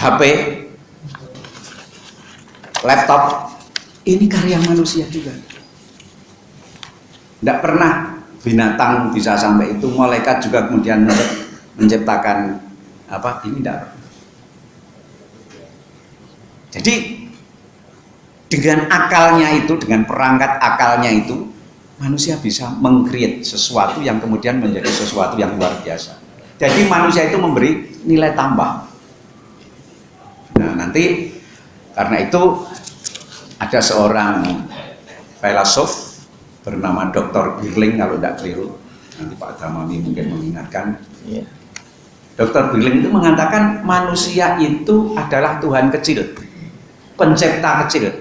HP, laptop, ini karya manusia juga. Tidak pernah binatang bisa sampai itu, malaikat juga kemudian menciptakan apa, ini tidak pernah. Jadi dengan akalnya itu, dengan perangkat akalnya itu, manusia bisa meng-create sesuatu yang kemudian menjadi sesuatu yang luar biasa. Jadi manusia itu memberi nilai tambah. Nah nanti karena itu ada seorang filosof bernama Dr. Birling, kalau tidak keliru, nanti Pak Damami mungkin mengingatkan. Dr. Birling itu mengatakan manusia itu adalah Tuhan kecil, pencipta kecil.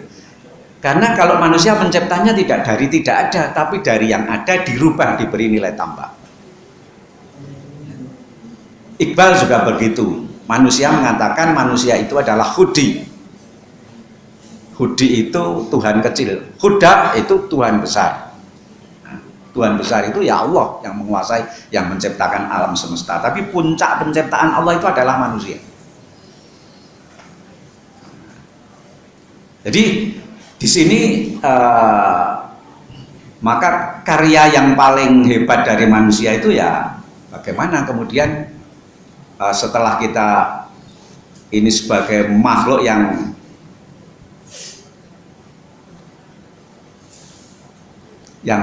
Karena kalau manusia penciptanya tidak dari tidak ada, tapi dari yang ada dirubah, diberi nilai tambah. Iqbal juga begitu. Manusia mengatakan manusia itu adalah Hudi. Hudi itu Tuhan kecil, Huda itu Tuhan besar. Nah, Tuhan besar itu ya Allah yang menguasai, yang menciptakan alam semesta. Tapi puncak penciptaan Allah itu adalah manusia. Jadi di sini maka karya yang paling hebat dari manusia itu ya bagaimana kemudian setelah kita ini sebagai makhluk yang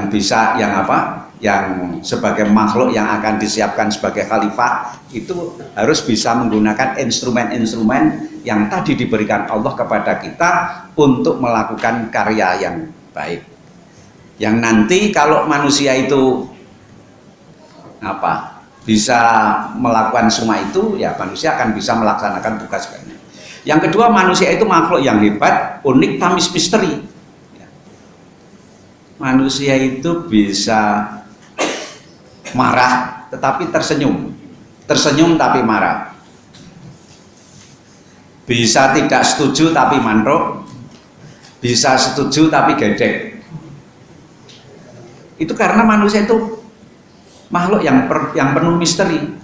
bisa, yang sebagai makhluk yang akan disiapkan sebagai khalifah, itu harus bisa menggunakan instrumen-instrumen yang tadi diberikan Allah kepada kita untuk melakukan karya yang baik. Yang nanti kalau manusia itu bisa melakukan semua itu, ya manusia akan bisa melaksanakan tugasnya. Yang kedua, manusia itu makhluk yang hebat, unik, tamis, misteri. Manusia itu bisa marah tetapi tersenyum, tersenyum tapi marah. Bisa tidak setuju tapi mandrok, bisa setuju tapi gedek. Itu karena manusia itu makhluk yang penuh misteri.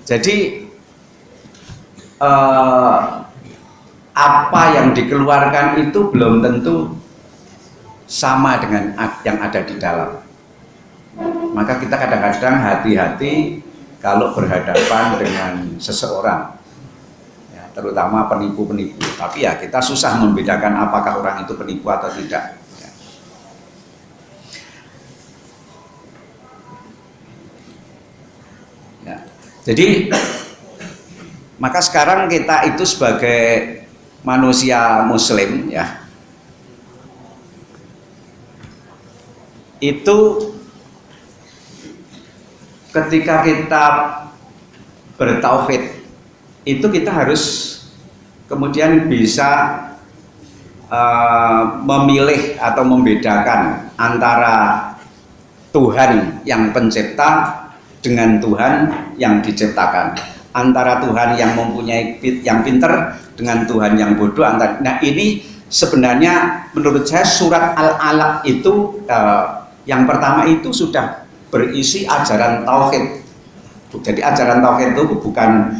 Jadi apa yang dikeluarkan itu belum tentu sama dengan yang ada di dalam. Maka kita kadang-kadang hati-hati kalau berhadapan dengan seseorang, ya, terutama penipu-penipu. Tapi ya kita susah membedakan apakah orang itu penipu atau tidak. Ya. Jadi maka sekarang kita itu sebagai manusia Muslim, ya, itu ketika kita bertauhid itu kita harus kemudian bisa memilih atau membedakan antara Tuhan yang pencipta dengan Tuhan yang diciptakan, antara Tuhan yang mempunyai yang pinter dengan Tuhan yang bodoh. Nah ini sebenarnya menurut saya surat Al-Alaq itu yang pertama itu sudah berisi ajaran tauhid. Jadi ajaran tauhid itu bukan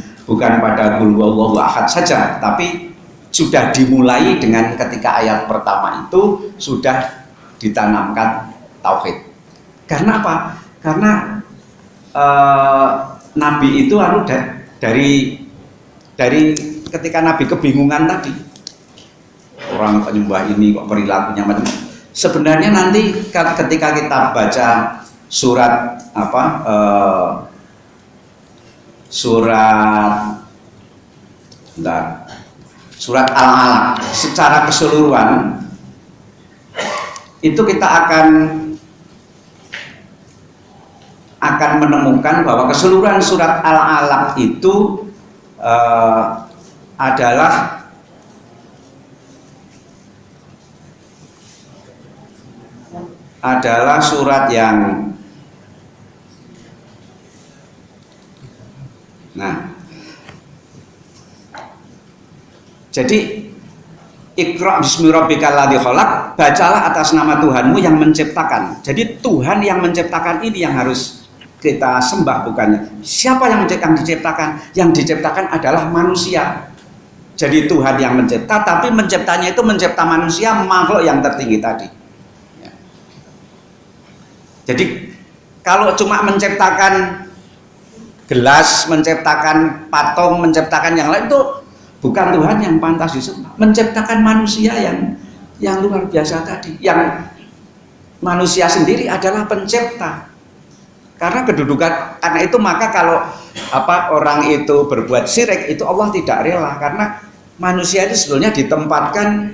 pada qul huwallahu ahad saja, tapi sudah dimulai dengan ketika ayat pertama itu sudah ditanamkan tauhid. Karena apa? Karena Nabi itu dari ketika Nabi kebingungan tadi, orang penyembah ini kok perilakunya macam. Sebenarnya nanti ketika kita baca surat surat Al-Alaq secara keseluruhan itu kita akan menemukan bahwa keseluruhan surat Al-Alaq itu adalah surat yang jadi Iqra bismi rabbikal ladzi khalaq, bacalah atas nama Tuhanmu yang menciptakan. Jadi Tuhan yang menciptakan ini yang harus kita sembah bukannya siapa yang diciptakan. Yang diciptakan adalah manusia. Jadi Tuhan yang mencipta, tapi menciptanya itu mencipta manusia, makhluk yang tertinggi tadi. Ya. Jadi kalau cuma menciptakan gelas, menciptakan patung, menciptakan yang lain, itu bukan Tuhan yang pantas disembah. Menciptakan manusia yang luar biasa tadi, yang manusia sendiri adalah pencipta. Karena kedudukan, karena itu maka kalau orang itu berbuat syirik, itu Allah tidak rela, karena manusia itu sebetulnya ditempatkan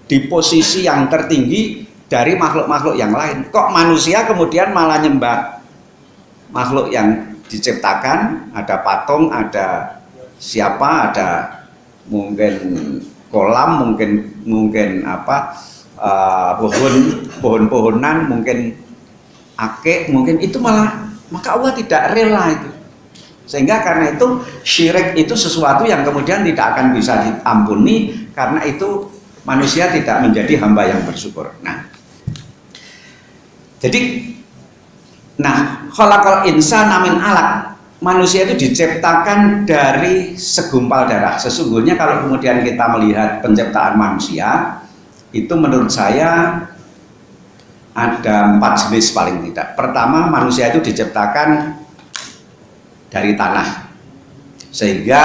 di posisi yang tertinggi dari makhluk-makhluk yang lain. Kok manusia kemudian malah nyembah makhluk yang diciptakan, ada patung, ada siapa, ada mungkin kolam, mungkin pohon-pohonan, mungkin akik, mungkin itu malah, maka Allah tidak rela itu. Sehingga karena itu syirik itu sesuatu yang kemudian tidak akan bisa diampuni, karena itu manusia tidak menjadi hamba yang bersyukur. Khalaqal insana min alaq. Manusia itu diciptakan dari segumpal darah. Sesungguhnya kalau kemudian kita melihat penciptaan manusia, itu menurut saya ada 4 jenis paling tidak. Pertama, manusia itu diciptakan dari tanah, sehingga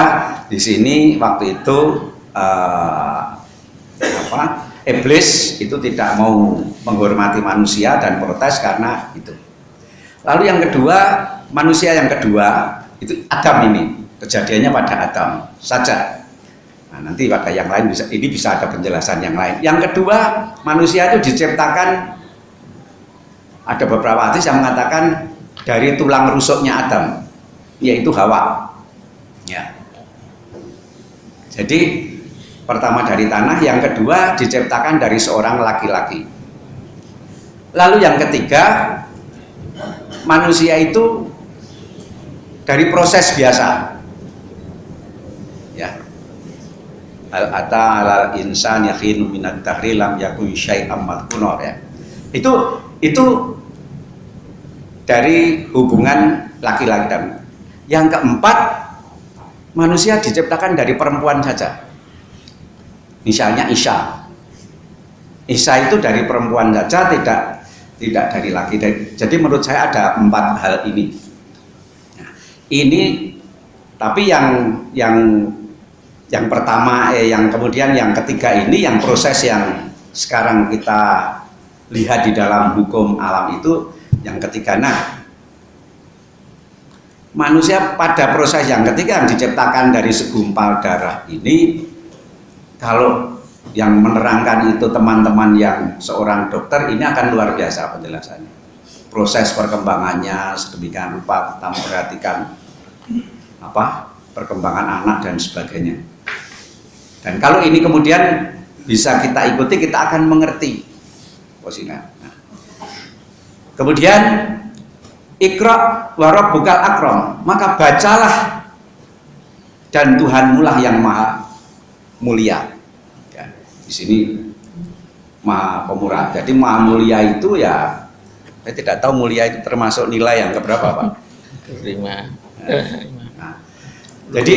di sini waktu itu iblis itu tidak mau menghormati manusia dan protes karena itu. Lalu yang kedua, manusia yang kedua itu Adam, ini kejadiannya pada Adam saja. Nah, nanti pada yang lain bisa ada penjelasan yang lain. Yang kedua, manusia itu diciptakan, ada beberapa hadis yang mengatakan dari tulang rusuknya Adam, yaitu Hawa. Ya. Jadi pertama dari tanah, yang kedua diciptakan dari seorang laki-laki. Lalu yang ketiga, manusia itu dari proses biasa. Ya. Al-ata 'alal insani hinu minad dahri lam yakun syai'an madhkura, ya. Itu dari hubungan laki-laki dan yang keempat, manusia diciptakan dari perempuan saja. Misalnya Isa itu dari perempuan saja, tidak dari laki. Jadi menurut saya ada 4 hal ini. Nah, ini tapi yang pertama, yang kemudian yang ketiga ini, yang proses yang sekarang kita lihat di dalam hukum alam itu, yang ketiga. Nah, manusia pada proses yang ketiga yang diciptakan dari segumpal darah ini, kalau yang menerangkan itu teman-teman yang seorang dokter, ini akan luar biasa penjelasannya. Proses perkembangannya sedemikian rupa, kita memperhatikan perkembangan anak dan sebagainya. Dan kalau ini kemudian bisa kita ikuti, kita akan mengerti posisinya. Nah, kemudian Iqra wa rabbukal akram, maka bacalah dan Tuhanmu lah yang maha mulia. Ya, di sini maha pemurah. Jadi maha mulia itu, ya, saya tidak tahu mulia itu termasuk nilai yang keberapa, Pak? 5. Nah, jadi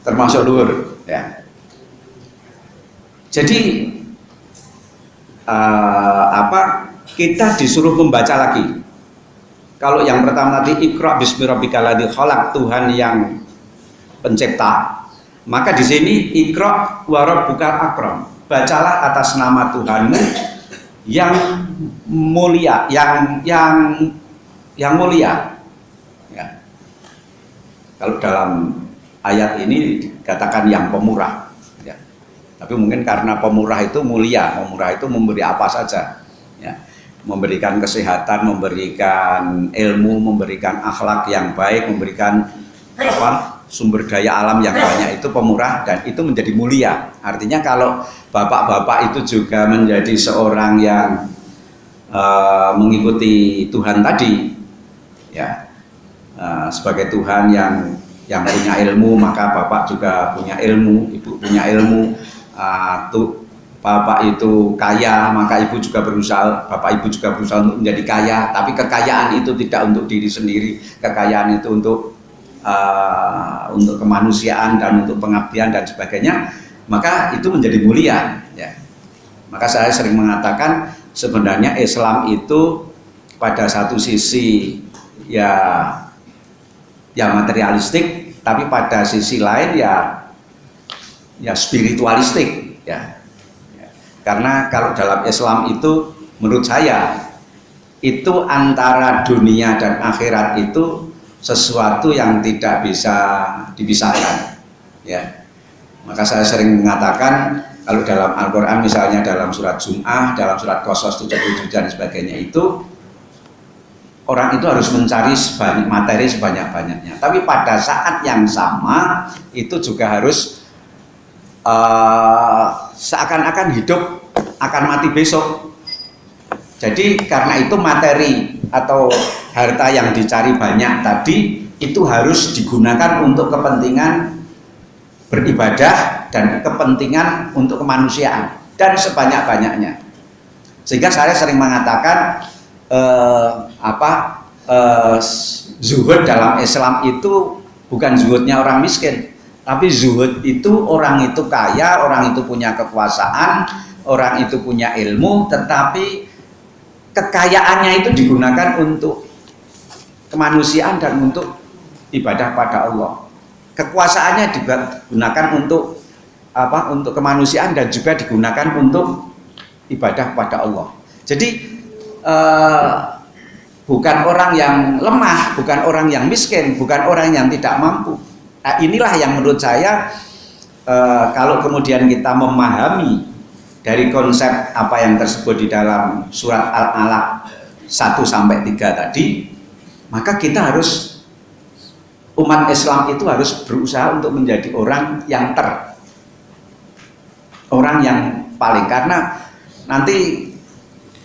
termasuk luhur, ya. Jadi kita disuruh membaca lagi. Kalau yang pertama tadi Iqra bismi rabbikal ladzi khalaq, Tuhan yang pencipta, maka di sini Iqra wa rabbukal akram, bacalah atas nama Tuhanmu yang mulia, yang mulia. Ya. Kalau dalam ayat ini dikatakan yang pemurah, ya. Tapi mungkin karena pemurah itu mulia, pemurah itu memberi apa saja, ya. Memberikan kesehatan, memberikan ilmu, memberikan akhlak yang baik, memberikan sumber daya alam yang banyak, itu pemurah dan itu menjadi mulia. Artinya kalau bapak-bapak itu juga menjadi seorang yang mengikuti Tuhan tadi, ya, sebagai Tuhan yang punya ilmu, maka bapak juga punya ilmu, ibu punya ilmu, bapak itu kaya, maka ibu juga berusaha, bapak ibu juga berusaha untuk menjadi kaya, tapi kekayaan itu tidak untuk diri sendiri, kekayaan itu untuk kemanusiaan dan untuk pengabdian dan sebagainya, maka itu menjadi mulia, ya. Maka saya sering mengatakan sebenarnya Islam itu pada satu sisi ya materialistik, tapi pada sisi lain ya spiritualistik, ya. Karena kalau dalam Islam itu menurut saya itu antara dunia dan akhirat itu sesuatu yang tidak bisa dipisahkan, ya. Maka saya sering mengatakan kalau dalam Al-Quran misalnya dalam surat Jum'ah, dalam surat Qasas 77 dan sebagainya itu orang itu harus mencari materi sebanyak-banyaknya, tapi pada saat yang sama itu juga harus seakan-akan hidup akan mati besok. Jadi karena itu materi atau harta yang dicari banyak tadi itu harus digunakan untuk kepentingan beribadah dan kepentingan untuk kemanusiaan dan sebanyak-banyaknya. Sehingga saya sering mengatakan zuhud dalam Islam itu bukan zuhudnya orang miskin, tapi zuhud itu orang itu kaya, orang itu punya kekuasaan, orang itu punya ilmu, tetapi kekayaannya itu digunakan untuk kemanusiaan dan untuk ibadah pada Allah. Kekuasaannya digunakan untuk untuk kemanusiaan dan juga digunakan untuk ibadah pada Allah. Jadi bukan orang yang lemah, bukan orang yang miskin, bukan orang yang tidak mampu. Nah, inilah yang menurut saya kalau kemudian kita memahami dari konsep apa yang tersebut di dalam surat Al-Alaq 1-3 tadi, maka kita harus, umat Islam itu harus berusaha untuk menjadi orang yang paling, karena nanti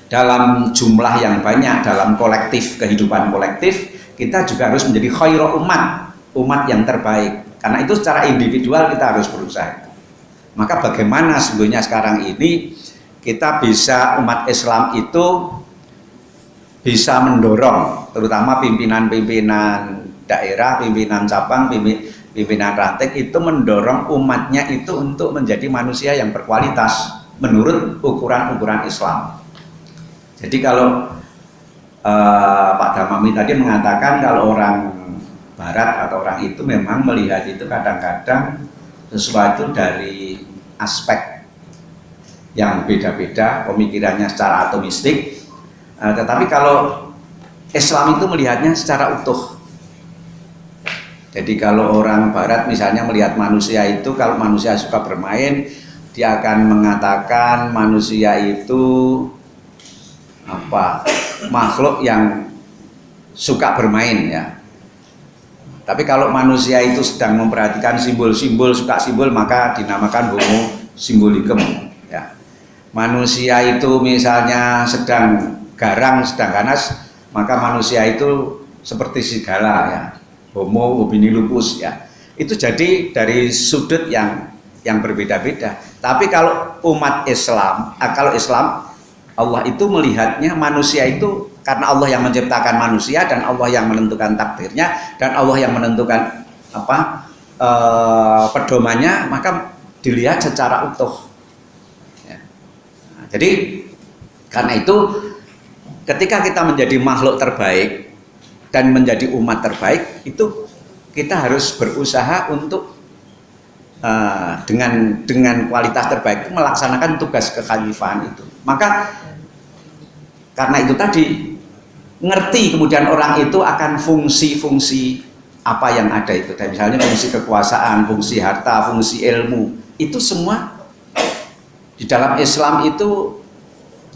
dalam jumlah yang banyak, dalam kolektif, kehidupan kolektif, kita juga harus menjadi khairul umat yang terbaik. Karena itu secara individual kita harus berusaha. Maka bagaimana sebetulnya sekarang ini kita bisa, umat Islam itu bisa mendorong terutama pimpinan-pimpinan daerah, pimpinan cabang, pimpinan ranting itu mendorong umatnya itu untuk menjadi manusia yang berkualitas menurut ukuran-ukuran Islam. Jadi kalau Pak Damami tadi mengatakan kalau orang Barat atau orang itu memang melihat itu kadang-kadang sesuatu dari aspek yang beda-beda, pemikirannya secara atomistik, tetapi kalau Islam itu melihatnya secara utuh. Jadi kalau orang Barat misalnya melihat manusia itu, kalau manusia suka bermain, dia akan mengatakan manusia itu makhluk yang suka bermain, ya. Tapi kalau manusia itu sedang memperhatikan simbol-simbol, suka simbol, maka dinamakan homo symbolicum, ya. Manusia itu misalnya sedang garang, sedang ganas, maka manusia itu seperti serigala, ya. Homo hominilupus, ya. Itu jadi dari sudut yang berbeda-beda. Tapi kalau umat Islam, kalau Islam, Allah itu melihatnya manusia itu karena Allah yang menciptakan manusia dan Allah yang menentukan takdirnya dan Allah yang menentukan pedomannya, maka dilihat secara utuh, ya. Nah, jadi karena itu ketika kita menjadi makhluk terbaik dan menjadi umat terbaik, itu kita harus berusaha untuk dengan kualitas terbaik itu melaksanakan tugas kekhalifahan itu. Maka karena itu tadi, ngerti kemudian orang itu akan fungsi-fungsi apa yang ada itu, dan misalnya fungsi kekuasaan, fungsi harta, fungsi ilmu, itu semua di dalam Islam itu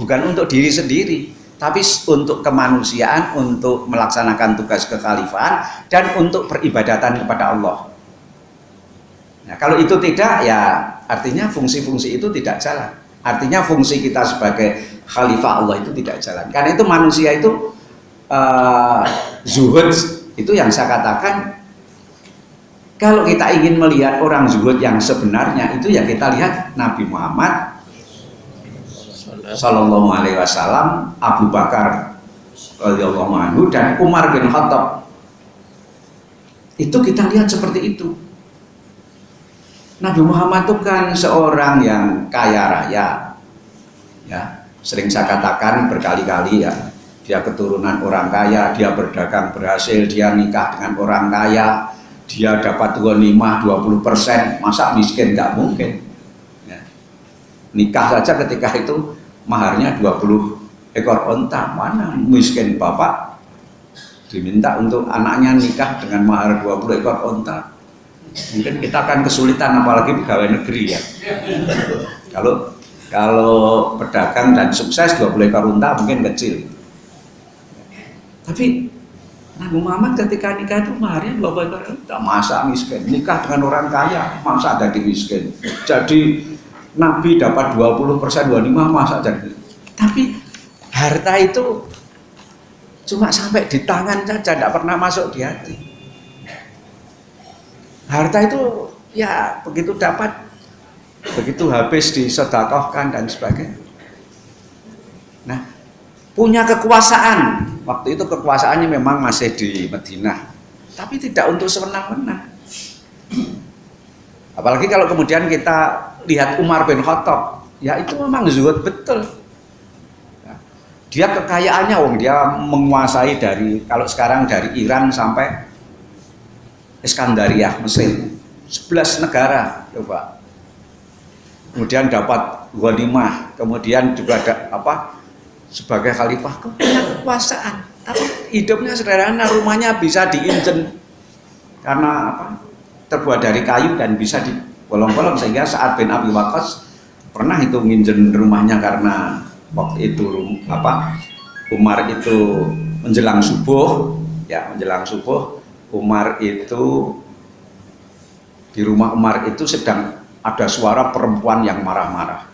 bukan untuk diri sendiri, tapi untuk kemanusiaan, untuk melaksanakan tugas kekhalifahan dan untuk peribadatan kepada Allah. Nah, kalau itu tidak, ya artinya fungsi-fungsi itu tidak jalan. Artinya fungsi kita sebagai khalifah Allah itu tidak jalan. Karena itu manusia itu zuhud itu yang saya katakan, kalau kita ingin melihat orang zuhud yang sebenarnya itu ya kita lihat Nabi Muhammad, Sallallahu Alaihi Wasallam, Abu Bakar radhiyallahu anhu dan Umar bin Khattab. Itu kita lihat seperti itu. Nabi Muhammad itu kan seorang yang kaya raya, ya sering saya katakan berkali-kali ya, dia keturunan orang kaya, dia berdagang berhasil, dia nikah dengan orang kaya, dia dapat ghanimah 20%, masa miskin? Nggak mungkin ya. Nikah saja ketika itu maharnya 20 ekor onta, mana miskin bapak diminta untuk anaknya nikah dengan mahar 20 ekor onta. Mungkin kita akan kesulitan, apalagi pegawai negeri ya. Kalau pedagang dan sukses 20 ekor unta mungkin kecil. Tapi Nabi Muhammad ketika nikah itu maharnya 20 ekor unta, masa miskin? Nikah dengan orang kaya, masa jadi miskin? Jadi Nabi dapat 20% 25, masa jadi? Tapi harta itu cuma sampai di tangan saja, tidak pernah masuk di hati. Harta itu ya begitu dapat, begitu habis disedekahkan dan sebagainya. Nah, punya kekuasaan, waktu itu kekuasaannya memang masih di Madinah, tapi tidak untuk sewenang-wenang. Apalagi kalau kemudian kita lihat Umar bin Khattab, ya itu memang zuhud betul. Dia kekayaannya, dia menguasai dari, kalau sekarang dari Iran sampai Iskandariah, Mesir, 11 negara, coba. Kemudian dapat ghanimah, kemudian juga ada sebagai khalifah, punya kekuasaan, tapi hidupnya sederhana, rumahnya bisa diinjen karena terbuat dari kayu dan bisa dibolong-bolong, sehingga Sa'ad bin Abi Waqqas pernah itu nginjen rumahnya karena waktu itu Umar itu menjelang subuh, Umar itu di rumah Umar itu sedang ada suara perempuan yang marah-marah.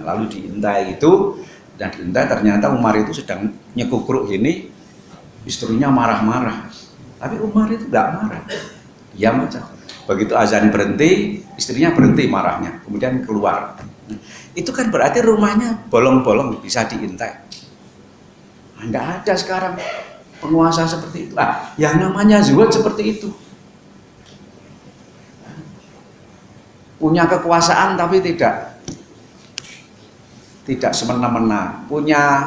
Lalu diintai itu, dan diintai ternyata Umar itu sedang nyekukruk ini, istrinya marah-marah. Tapi Umar itu nggak marah, diam aja. Begitu azan berhenti, istrinya berhenti marahnya, kemudian keluar. Itu kan berarti rumahnya bolong-bolong bisa diintai. Nggak ada sekarang penguasa seperti itu. Yang namanya zuhud seperti itu. Punya kekuasaan tapi tidak semena-mena. Punya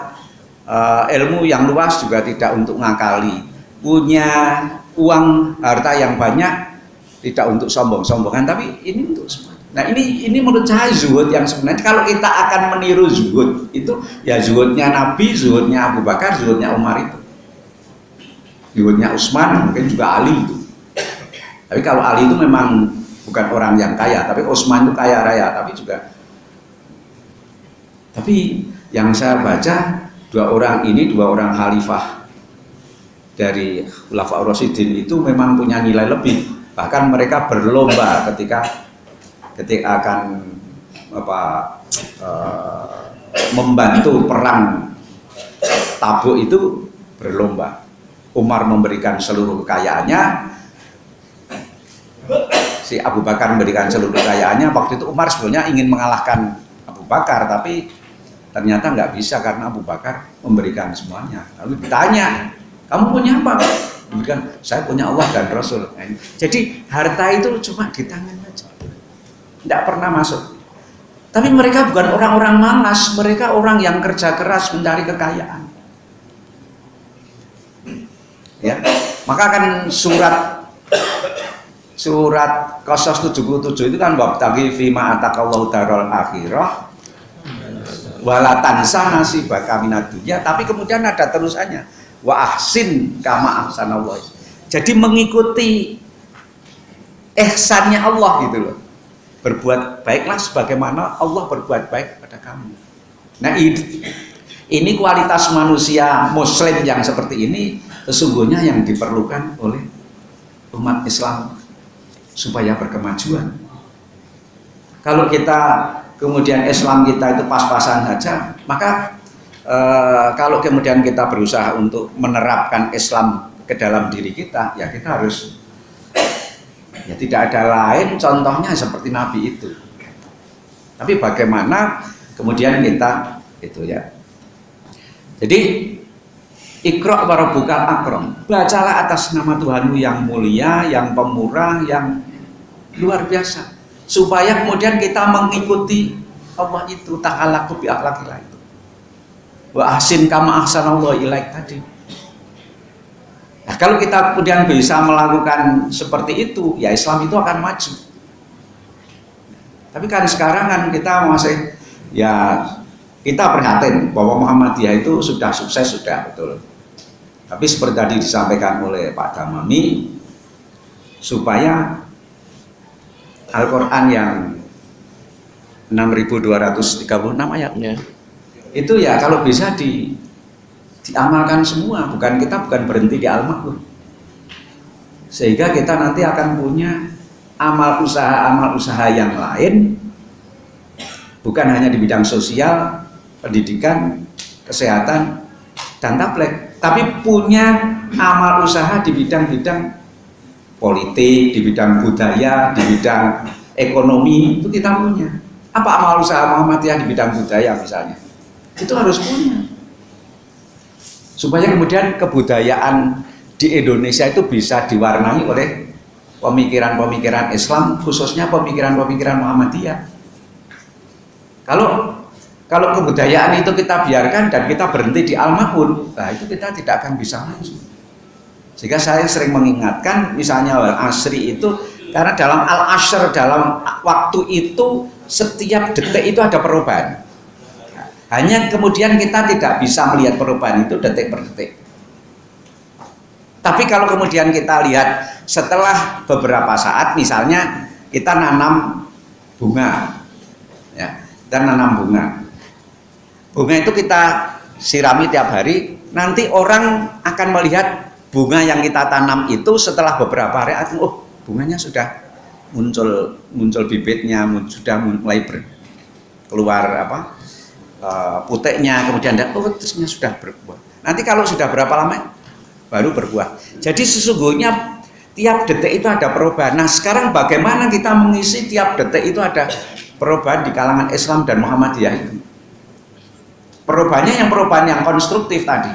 ilmu yang luas juga tidak untuk ngakali. Punya uang harta yang banyak tidak untuk sombong-sombongan, tapi ini untuk semua. Nah ini menurut saya zuhud yang sebenarnya. Kalau kita akan meniru zuhud itu, ya zuhudnya Nabi, zuhudnya Abu Bakar, zuhudnya Umar itu. Zuhudnya Utsman, mungkin juga Ali itu. Tapi kalau Ali itu memang bukan orang yang kaya, tapi Utsman itu kaya raya, tapi yang saya baca dua orang khalifah dari Khulafaur Rasyidin itu memang punya nilai lebih. Bahkan mereka berlomba ketika akan membantu perang Tabuk itu berlomba. Umar memberikan seluruh kekayaannya, si Abu Bakar memberikan seluruh kekayaannya. Waktu itu Umar sebenarnya ingin mengalahkan Abu Bakar, tapi ternyata nggak bisa karena Abu Bakar memberikan semuanya. Lalu ditanya, kamu punya apa? Kemudian saya punya Allah dan Rasul. Jadi harta itu cuma di tangan aja, tidak pernah masuk. Tapi mereka bukan orang-orang malas, mereka orang yang kerja keras mencari kekayaan. Ya, maka kan surat 077 itu kan wabtaghi fima atakallahu darul akhirah wala tansa nasibaka minad dunya, tapi kemudian ada terusannya, wa ahsin kama ahsanallah. Jadi mengikuti ihsannya Allah gitu loh. Berbuat baiklah sebagaimana Allah berbuat baik pada kamu. Nah ini kualitas manusia muslim yang seperti ini sesungguhnya yang diperlukan oleh umat Islam supaya berkemajuan. Kalau kita kemudian Islam kita itu pas-pasan saja, maka kalau kemudian kita berusaha untuk menerapkan Islam ke dalam diri kita, ya kita harus, ya tidak ada lain contohnya seperti Nabi itu. Tapi bagaimana kemudian kita Itu ya. Jadi Iqra' wa rabbukal akram, bacalah atas nama Tuhanmu yang mulia, yang pemurah, yang luar biasa, supaya kemudian kita mengikuti Allah itu, ta'alaku bi akhlaqillah itu. Wa ahsin kama ahsanallahu ilaik tadi. Nah, kalau kita kemudian bisa melakukan seperti itu, ya Islam itu akan maju. Tapi kan sekarang kan kita masih, ya kita prihatin bahwa Muhammadiyah itu sudah sukses, sudah betul. Tapi seperti tadi disampaikan oleh Pak Damami, supaya Al-Quran yang 6.236 ayatnya itu ya kalau bisa diamalkan semua, kita bukan berhenti di Al-Mahfuz, sehingga kita nanti akan punya amal usaha yang lain, bukan hanya di bidang sosial, pendidikan, kesehatan, dan tabligh, tapi punya amal usaha di bidang-bidang politik, di bidang budaya, di bidang ekonomi, itu kita punya. Apa amal usaha Muhammadiyah di bidang budaya misalnya? Itu harus punya. Supaya kemudian kebudayaan di Indonesia itu bisa diwarnai oleh pemikiran-pemikiran Islam, khususnya pemikiran-pemikiran Muhammadiyah. Kalau kebudayaan itu kita biarkan dan kita berhenti di Al-Mahfuz, nah itu kita tidak akan bisa maju. Sehingga saya sering mengingatkan, misalnya Al-Asri itu, karena dalam Al-Asr, dalam waktu itu setiap detik itu ada perubahan. Hanya kemudian kita tidak bisa melihat perubahan itu detik per detik. Tapi kalau kemudian kita lihat setelah beberapa saat, misalnya kita nanam bunga, ya, kita nanam bunga. Bunga itu kita sirami tiap hari, nanti orang akan melihat bunga yang kita tanam itu setelah beberapa hari, oh bunganya sudah muncul bibitnya, sudah mulai keluar puteknya, kemudian terusnya sudah berbuah. Nanti kalau sudah berapa lama baru berbuah. Jadi sesungguhnya tiap detik itu ada perubahan. Nah sekarang bagaimana kita mengisi tiap detik itu ada perubahan di kalangan Islam dan Muhammadiyah itu? Perubahannya perubahan yang konstruktif tadi.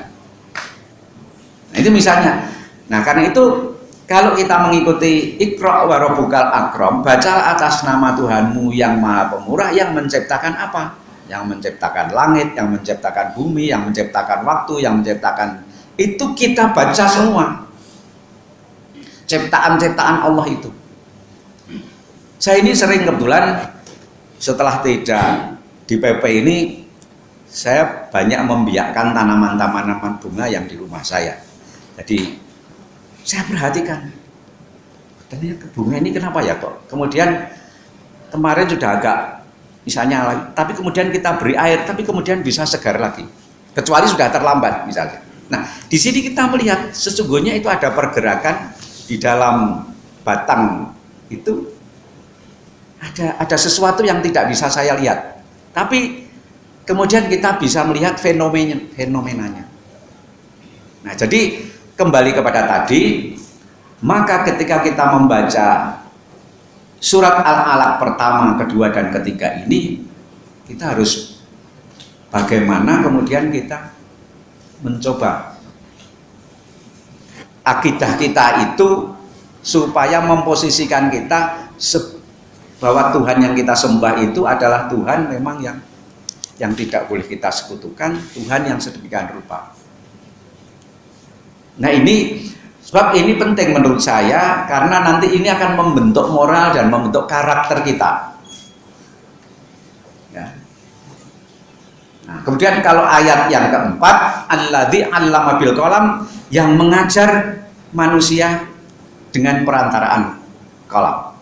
Nah itu misalnya. Nah karena itu kalau kita mengikuti Iqra' wa rabbukal akram, baca atas nama Tuhanmu yang maha pemurah, yang menciptakan apa? Yang menciptakan langit, yang menciptakan bumi, yang menciptakan waktu, yang menciptakan, itu kita baca semua ciptaan-ciptaan Allah itu. Saya ini sering kebetulan setelah tidak di PP ini, saya banyak membiakkan tanaman-tanaman bunga yang di rumah saya. Jadi saya perhatikan, ternyata bunga ini kenapa ya kok kemudian kemarin sudah agak misalnya, tapi kemudian kita beri air, tapi kemudian bisa segar lagi, kecuali sudah terlambat misalnya. Nah di sini kita melihat sesungguhnya itu ada pergerakan di dalam batang itu, ada sesuatu yang tidak bisa saya lihat, tapi kemudian kita bisa melihat fenomenanya. Nah jadi kembali kepada tadi, maka ketika kita membaca surat Al-Alaq pertama, kedua, dan ketiga ini, kita harus bagaimana kemudian kita mencoba akidah kita itu supaya memposisikan kita bahwa Tuhan yang kita sembah itu adalah Tuhan memang yang tidak boleh kita sekutukan, Tuhan yang sedemikian rupa. Nah ini sebab ini penting menurut saya, karena nanti ini akan membentuk moral dan membentuk karakter kita ya. Nah, kemudian kalau ayat yang keempat, alladzi 'allama bil qalam, yang mengajar manusia dengan perantaraan qalam.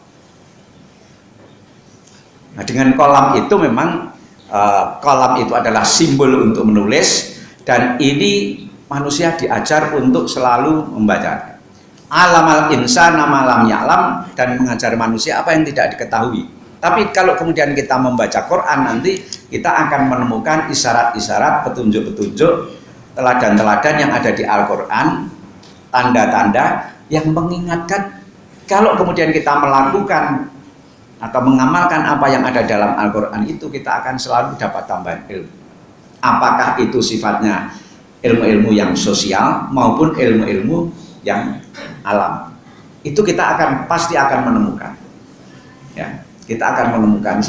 Nah dengan qalam itu memang qalam itu adalah simbol untuk menulis, dan ini manusia diajar untuk selalu membaca. Alamal insana ma lam ya'lam, dan mengajar manusia apa yang tidak diketahui. Tapi kalau kemudian kita membaca Quran, nanti kita akan menemukan isyarat-isyarat, petunjuk-petunjuk, teladan-teladan yang ada di Al-Quran, tanda-tanda yang mengingatkan kalau kemudian kita melakukan atau mengamalkan apa yang ada dalam Al-Quran itu, kita akan selalu dapat tambahan ilmu. apakah itu sifatnya ilmu-ilmu yang sosial maupun ilmu-ilmu yang alam. Itu kita pasti akan menemukan. Ya, kita akan menemukan.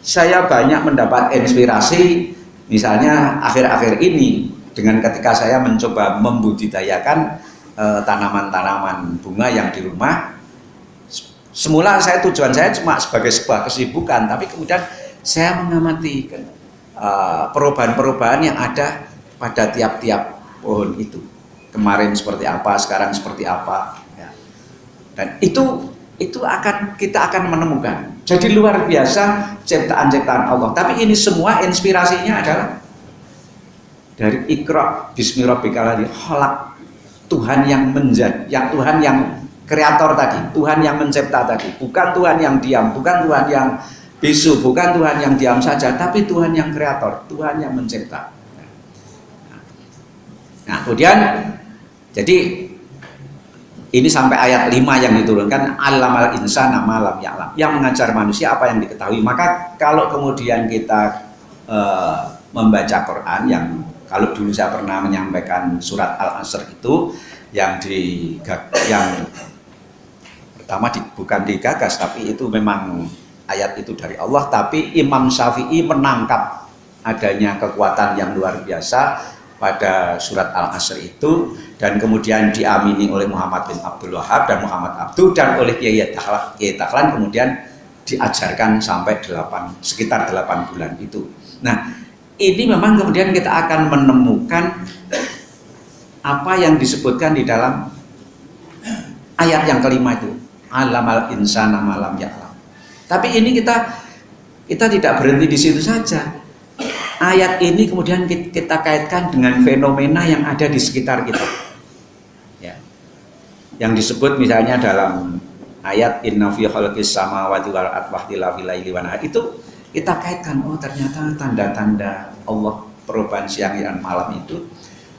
Saya banyak mendapat inspirasi, misalnya akhir-akhir ini dengan ketika saya mencoba membudidayakan tanaman-tanaman bunga yang di rumah. Semula tujuan saya cuma sebagai sebuah kesibukan, tapi kemudian saya mengamati perubahan-perubahan yang ada pada tiap-tiap pohon itu. Kemarin seperti apa, sekarang seperti apa, ya. Dan itu kita akan menemukan. Jadi luar biasa ciptaan-ciptaan Allah. Tapi ini semua inspirasinya adalah dari Iqra bismi rabbikal ladzi khalaq. Tuhan yang Tuhan yang kreator tadi, Tuhan yang mencipta tadi, bukan Tuhan yang diam, bukan Tuhan yang bisu, bukan Tuhan yang diam saja, tapi Tuhan yang kreator, Tuhan yang mencipta. Nah, kemudian jadi ini sampai ayat 5 yang diturunkan, allamal insana ma lam ya'lam, yang mengajar manusia apa yang diketahui. Maka kalau kemudian kita membaca Quran, yang kalau dulu saya pernah menyampaikan surat Al-Asr itu yang pertama bukan digagas, tapi itu memang ayat itu dari Allah, tapi Imam Syafi'i menangkap adanya kekuatan yang luar biasa pada surat Al-Asr itu, dan kemudian diamini oleh Muhammad bin Abdul Wahab dan Muhammad Abdu dan oleh Kiai Dahlan, kemudian diajarkan sampai sekitar 8 bulan itu. Nah, ini memang kemudian kita akan menemukan apa yang disebutkan di dalam ayat yang kelima itu, alamal insana ma lam ya'lam. Tapi ini kita tidak berhenti di situ saja. Ayat ini kemudian kita kaitkan dengan fenomena yang ada di sekitar kita. Ya. Yang disebut misalnya dalam ayat inna fi khalqis samawati wal ardi wakhtilafil laili wan nahar, itu kita kaitkan, oh ternyata tanda-tanda Allah perubahan siang dan malam itu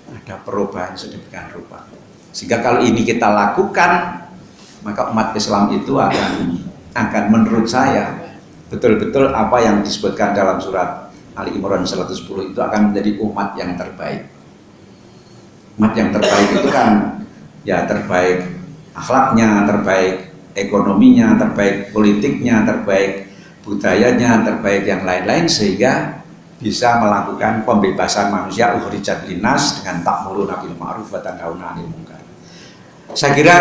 ada perubahan sedemikian rupa. Sehingga kalau ini kita lakukan, maka umat Islam itu akan menurut saya betul-betul apa yang disebutkan dalam surat Ali Imran 110 itu akan menjadi umat yang terbaik. Umat yang terbaik itu kan ya terbaik akhlaknya, terbaik ekonominya, terbaik politiknya, terbaik budayanya, terbaik yang lain-lain, sehingga bisa melakukan pembebasan manusia ukhrijat linnas dengan ta'muruna bil ma'ruf wa tanhauna 'anil munkar. Saya kira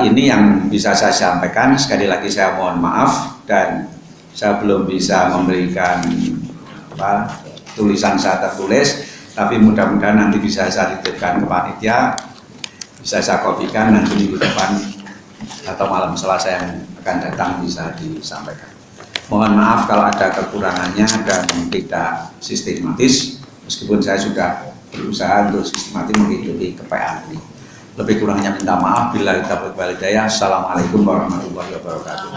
ini yang bisa saya sampaikan. Sekali lagi saya mohon maaf, dan saya belum bisa memberikan tulisan saya tertulis, tapi mudah-mudahan nanti bisa saya titipkan ke panitia, bisa saya kopikan nanti minggu depan atau malam Selasa yang akan datang bisa disampaikan. Mohon maaf kalau ada kekurangannya dan tidak sistematis, meskipun saya sudah berusaha untuk sistematis mengikuti KPA ini. Lebih kurangnya minta maaf. Bila taufiq wal hidayah. Assalamualaikum warahmatullahi wabarakatuh.